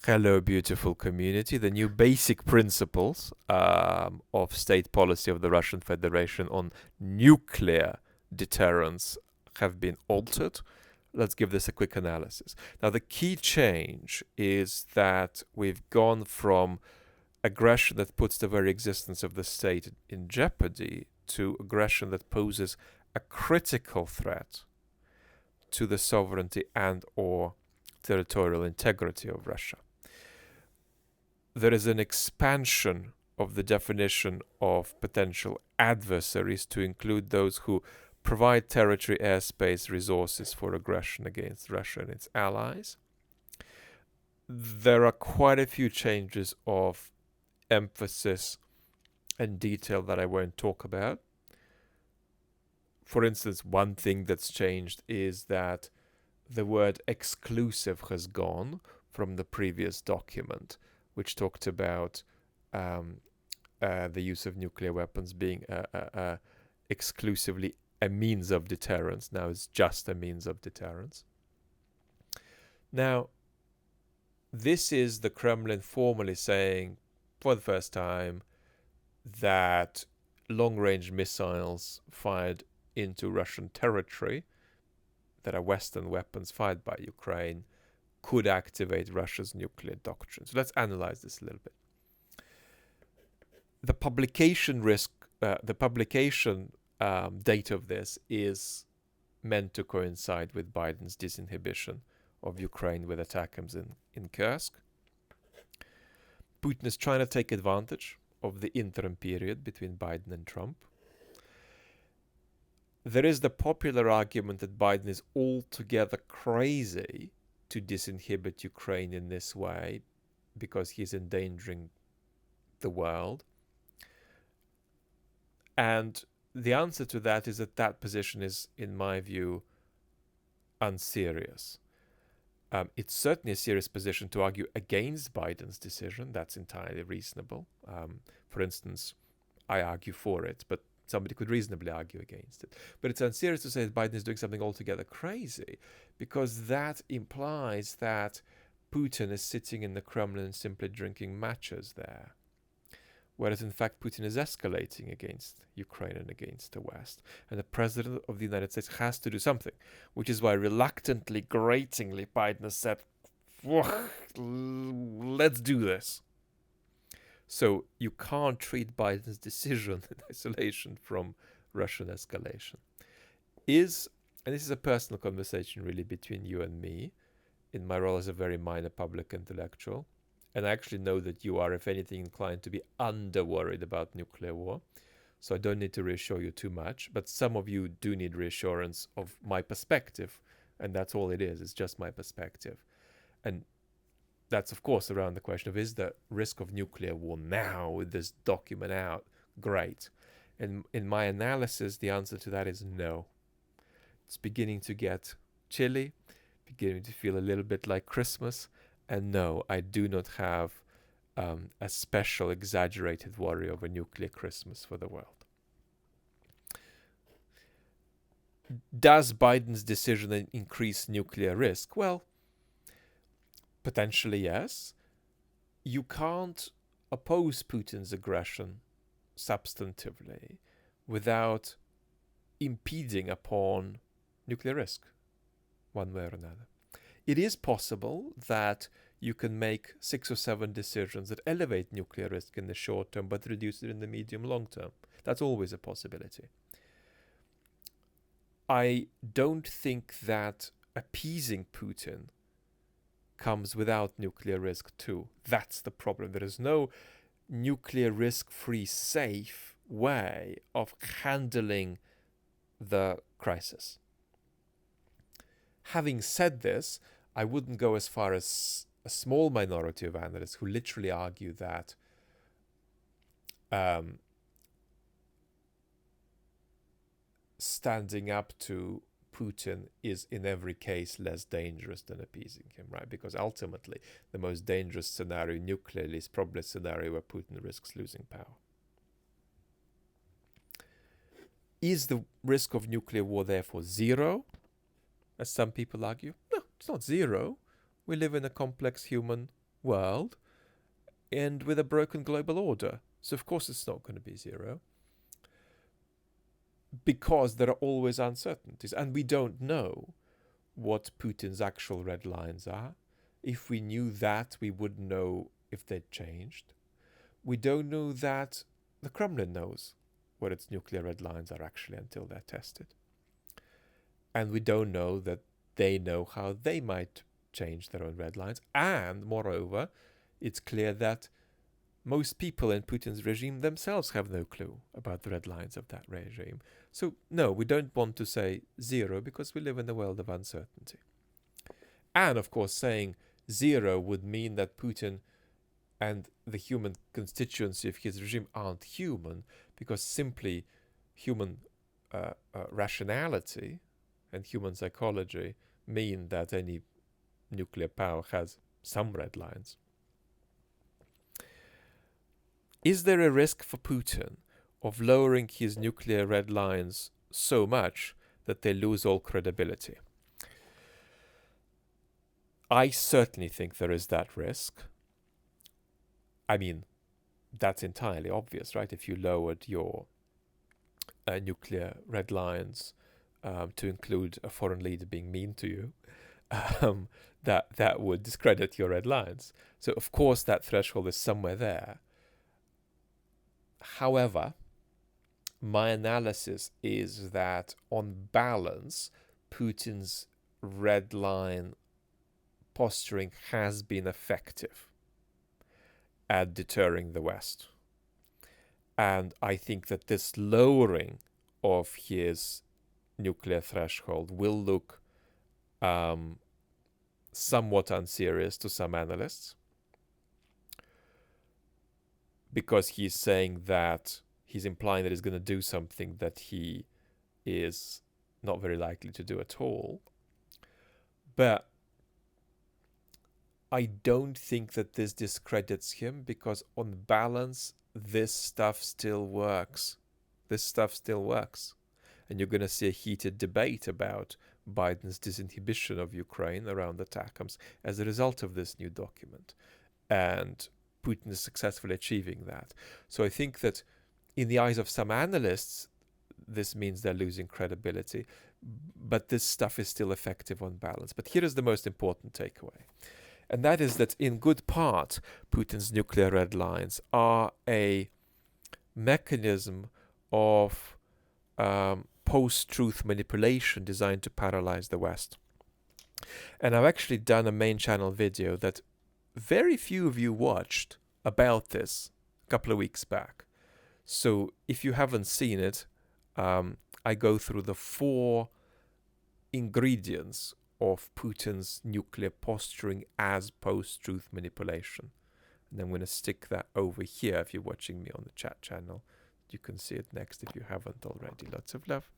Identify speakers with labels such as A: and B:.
A: Hello, beautiful community. The new basic principles of state policy of the Russian Federation on nuclear deterrence have been altered. Let's give this a quick analysis. Now, the key change is that we've gone from aggression that puts the very existence of the state in jeopardy to aggression that poses a critical threat to the sovereignty and or territorial integrity of Russia. There is an expansion of the definition of potential adversaries to include those who provide territory, airspace, resources for aggression against Russia and its allies. There are quite a few changes of emphasis and detail that I won't talk about. For instance, one thing that's changed is that the word exclusive has gone from the previous document, which talked about the use of nuclear weapons being exclusively a means of deterrence. Now it's just a means of deterrence. Now, this is the Kremlin formally saying for the first time that long-range missiles fired into Russian territory that are Western weapons fired by Ukraine could activate Russia's nuclear doctrine. So let's analyze this a little bit. The publication risk, date of this is meant to coincide with Biden's disinhibition of Ukraine with ATACMS in Kursk. Putin is trying to take advantage of the interim period between Biden and Trump. There is the popular argument that Biden is altogether crazy to disinhibit Ukraine in this way because he's endangering the world. And the answer to that is that that position is, in my view, unserious. It's certainly a serious position to argue against Biden's decision. That's entirely reasonable. For instance, I argue for it, but somebody could reasonably argue against it. But it's unserious to say that Biden is doing something altogether crazy, because that implies that Putin is sitting in the Kremlin and simply drinking matches there. Whereas in fact Putin is escalating against Ukraine and against the West. And the President of the United States has to do something, which is why reluctantly, gratingly, Biden has said, let's do this. So you can't treat Biden's decision in isolation from Russian escalation. And this is a personal conversation really between you and me, in my role as a very minor public intellectual. And I actually know that you are, if anything, inclined to be under-worried about nuclear war. So I don't need to reassure you too much. But some of you do need reassurance of my perspective. And that's all it is. It's just my perspective. And that's, of course, around the question of, is the risk of nuclear war now with this document out? Great. And in my analysis, the answer to that is no. It's beginning to get chilly, beginning to feel a little bit like Christmas. And no, I do not have a special exaggerated worry of a nuclear Christmas for the world. Does Biden's decision increase nuclear risk? Well, potentially yes. You can't oppose Putin's aggression substantively without impeding upon nuclear risk, one way or another. It is possible that you can make 6 or 7 decisions that elevate nuclear risk in the short term but reduce it in the medium-long term. That's always a possibility. I don't think that appeasing Putin comes without nuclear risk too. That's the problem. There is no nuclear risk-free, safe way of handling the crisis. Having said this, I wouldn't go as far as a small minority of analysts who literally argue that standing up to Putin is in every case less dangerous than appeasing him, right? Because ultimately, the most dangerous scenario nuclearly is probably a scenario where Putin risks losing power. Is the risk of nuclear war therefore zero, as some people argue? No, it's not zero. We live in a complex human world and with a broken global order. So of course it's not going to be zero, because there are always uncertainties, and we don't know what Putin's actual red lines are. If we knew that, we would know if they'd changed. We don't know that the Kremlin knows what its nuclear red lines are actually until they're tested. And we don't know that they know how they might change their own red lines. And moreover, it's clear that most people in Putin's regime themselves have no clue about the red lines of that regime. So no, we don't want to say zero, because we live in a world of uncertainty. And of course, saying zero would mean that Putin and the human constituency of his regime aren't human, because simply human rationality and human psychology mean that any nuclear power has some red lines. Is there a risk for Putin of lowering his nuclear red lines so much that they lose all credibility? I certainly think there is that risk. I mean, that's entirely obvious, right? If you lowered your nuclear red lines to include a foreign leader being mean to you, that would discredit your red lines. So of course that threshold is somewhere there. However, my analysis is that on balance, Putin's red line posturing has been effective at deterring the West. And I think that this lowering of his nuclear threshold will look somewhat unserious to some analysts, because he's saying that he's implying that he's going to do something that he is not very likely to do at all. But I don't think that this discredits him, because on balance, this stuff still works. This stuff still works. And you're going to see a heated debate about Biden's disinhibition of Ukraine around the ATACMS as a result of this new document. And Putin is successfully achieving that. So I think that in the eyes of some analysts, this means they're losing credibility. But this stuff is still effective on balance. But here is the most important takeaway. And that is that in good part, Putin's nuclear red lines are a mechanism of post-truth manipulation designed to paralyze the West. And I've actually done a main channel video that very few of you watched about this a couple of weeks back. So if you haven't seen it, I go through the 4 ingredients of Putin's nuclear posturing as post-truth manipulation. And I'm going to stick that over here if you're watching me on the chat channel. You can see it next if you haven't already. Lots of love.